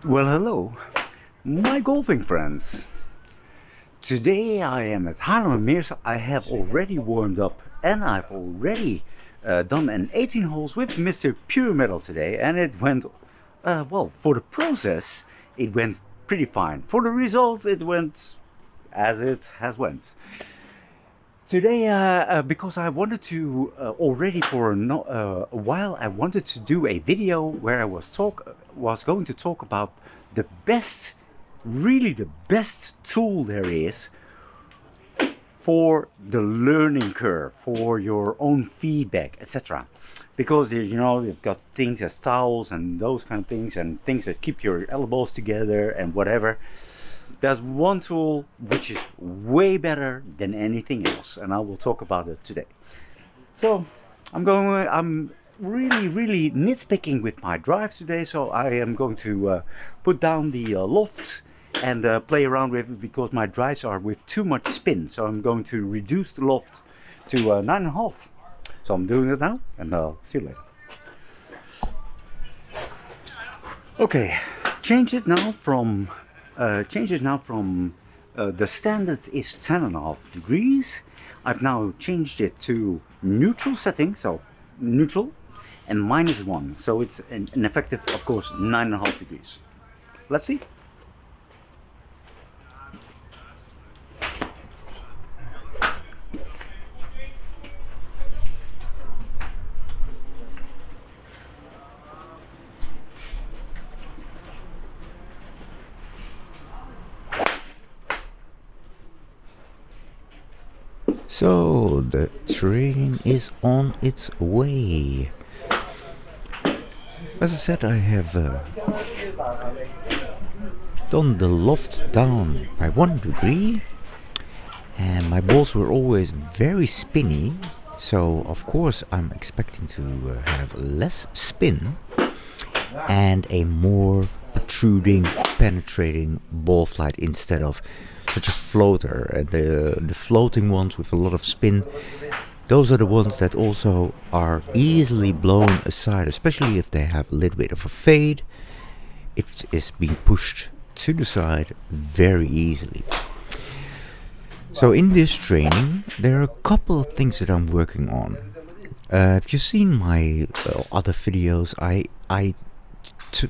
Well, hello, my golfing friends. Today I am at Haarlemmermeer. I have already warmed up and I've already done an 18 holes with Mr. Pure Metal today, and it went, well, for the process, it went pretty fine. For the results, it went as it has went. Today, because I wanted to already for a while, I wanted to do a video where I was going to talk about the best, really the best tool there is for the learning curve, for your own feedback, etc. Because you've got things as towels and those kind of things, and things that keep your elbows together and whatever. There's one tool which is way better than anything else, and I will talk about it today. So I'm really nitpicking with my drive today, so I am going to put down the loft and play around with it, because my drives are with too much spin. So I'm going to reduce the loft to 9.5. So I'm doing it now, and see you later. Okay, change it now from the standard is 10.5 degrees. I've now changed it to neutral setting, so neutral, and -1. So it's an effective, of course, 9.5 degrees. Let's see. So the train is on its way. As I said, I have done the loft down by 1 degree, and my balls were always very spinny, so of course I'm expecting to have less spin and a more protruding, penetrating ball flight instead of such a floater. And the floating ones with a lot of spin, those are the ones that also are easily blown aside, especially if they have a little bit of a fade. It is being pushed to the side very easily. So in this training, there are a couple of things that I'm working on. If you've seen my other videos,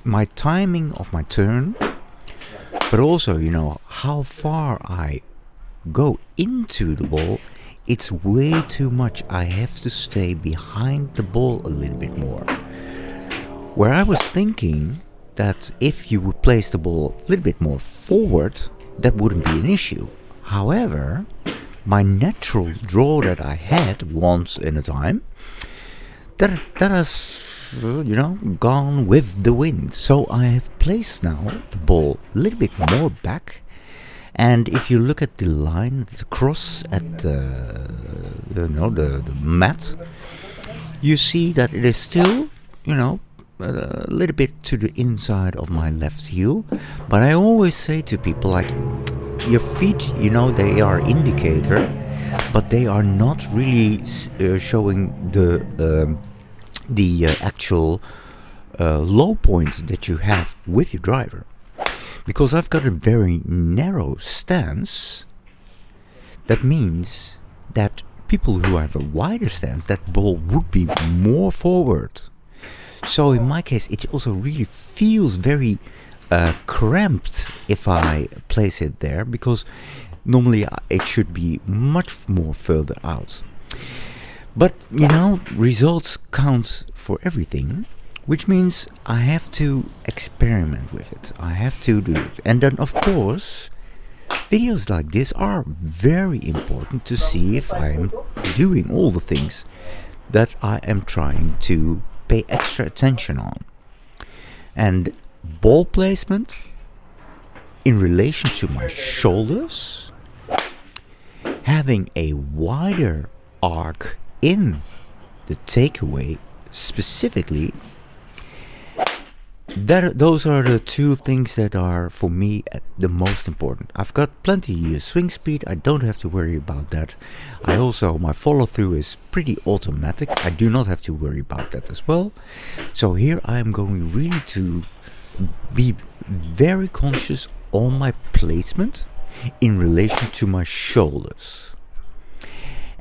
my timing of my turn, but also, how far I go into the ball, it's way too much. I have to stay behind the ball a little bit more. Where I was thinking that if you would place the ball a little bit more forward, that wouldn't be an issue. However, my natural draw that I had once in a time, that has gone with the wind. So I have placed now the ball a little bit more back, and if you look at the line, the cross at the mat, you see that it is still a little bit to the inside of my left heel. But I always say to people, like, your feet, they are indicator, but they are not really showing the actual low points that you have with your driver. Because I've got a very narrow stance, that means that people who have a wider stance, that ball would be more forward. So in my case, it also really feels very cramped if I place it there, because normally it should be much more further out. But, results count for everything, which means I have to experiment with it. I have to do it. And then, of course, videos like this are very important to see if I am doing all the things that I am trying to pay extra attention on. And ball placement in relation to my shoulders, having a wider arc in the takeaway specifically, those are the two things that are for me the most important. I've got plenty swing speed, I don't have to worry about that. My follow through is pretty automatic, I do not have to worry about that as well. So here I am going really to be very conscious on my placement in relation to my shoulders.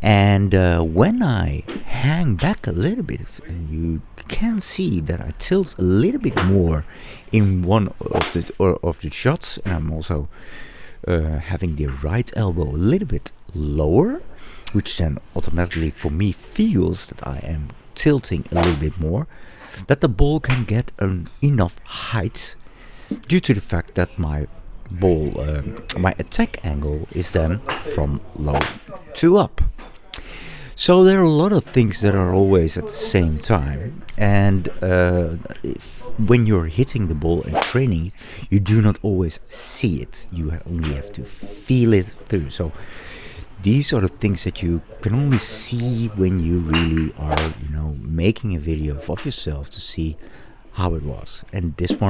And when I hang back a little bit, and you can see that I tilt a little bit more in one of the shots, and I'm also having the right elbow a little bit lower, which then automatically for me feels that I am tilting a little bit more, that the ball can get enough height due to the fact that my ball, my attack angle is then from low to up. So there are a lot of things that are always at the same time, and when you're hitting the ball and training it, you do not always see it. You only have to feel it through. So these are the things that you can only see when you really are, making a video of yourself to see how it was. And this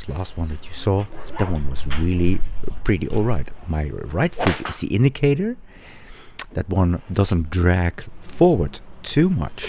last one that you saw, that one was really pretty alright. My right foot is the indicator. That one doesn't drag forward too much.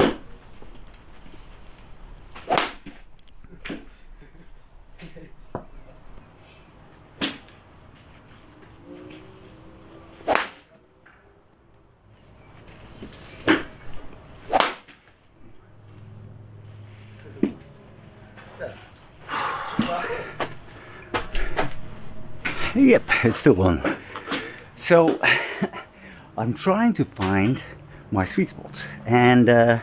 Yep, it's still on. So I'm trying to find my sweet spot, and I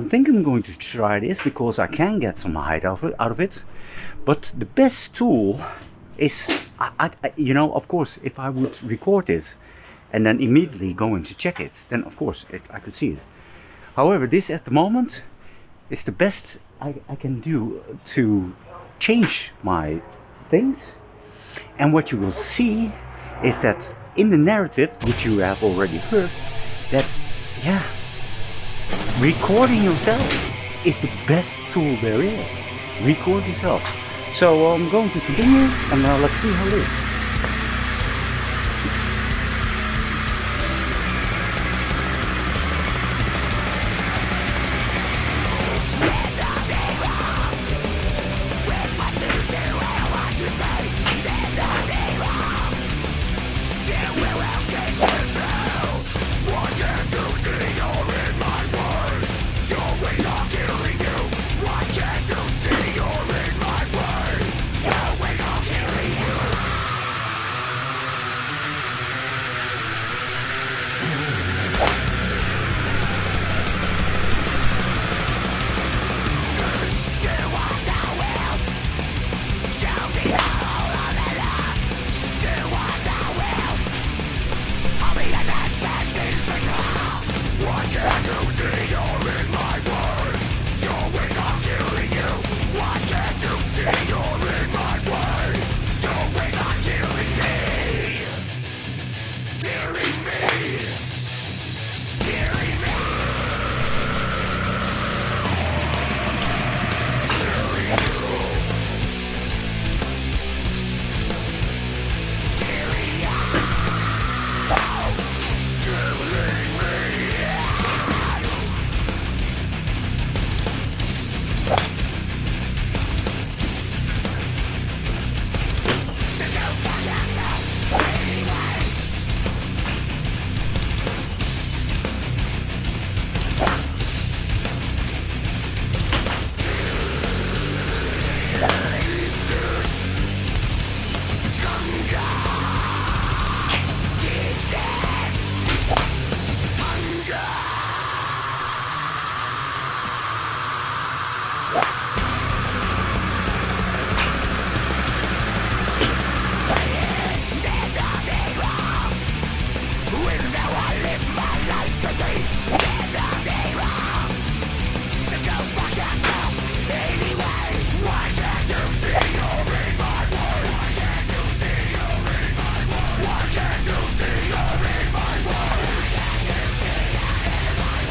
think I'm going to try this because I can get some height out of it. But the best tool is, of course, if I would record it and then immediately going to check it, then of course I could see it. However, this at the moment is the best I can do to change my things. And what you will see is that in the narrative, which you have already heard, that recording yourself is the best tool there is. Record yourself. So I'm going to continue, and let's see how it is.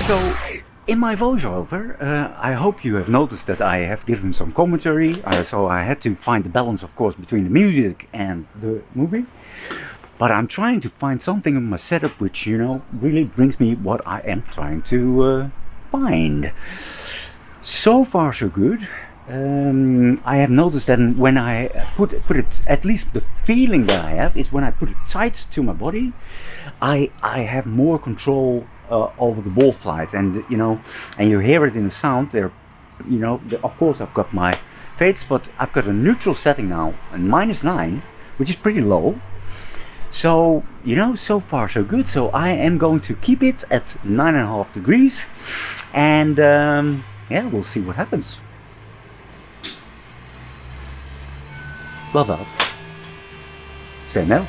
So, in my voiceover, I hope you have noticed that I have given some commentary, so I had to find the balance, of course, between the music and the movie. But I'm trying to find something in my setup which, really brings me what I am trying to find. So far so good. I have noticed that when I put it, at least the feeling that I have is when I put it tight to my body, I have more control over the ball flight, and and you hear it in the sound. There, of course I've got my fades, but I've got a neutral setting now, and -9, which is pretty low. So so far so good. So I am going to keep it at 9.5 degrees, and yeah, we'll see what happens. Wel dat. Stel nou.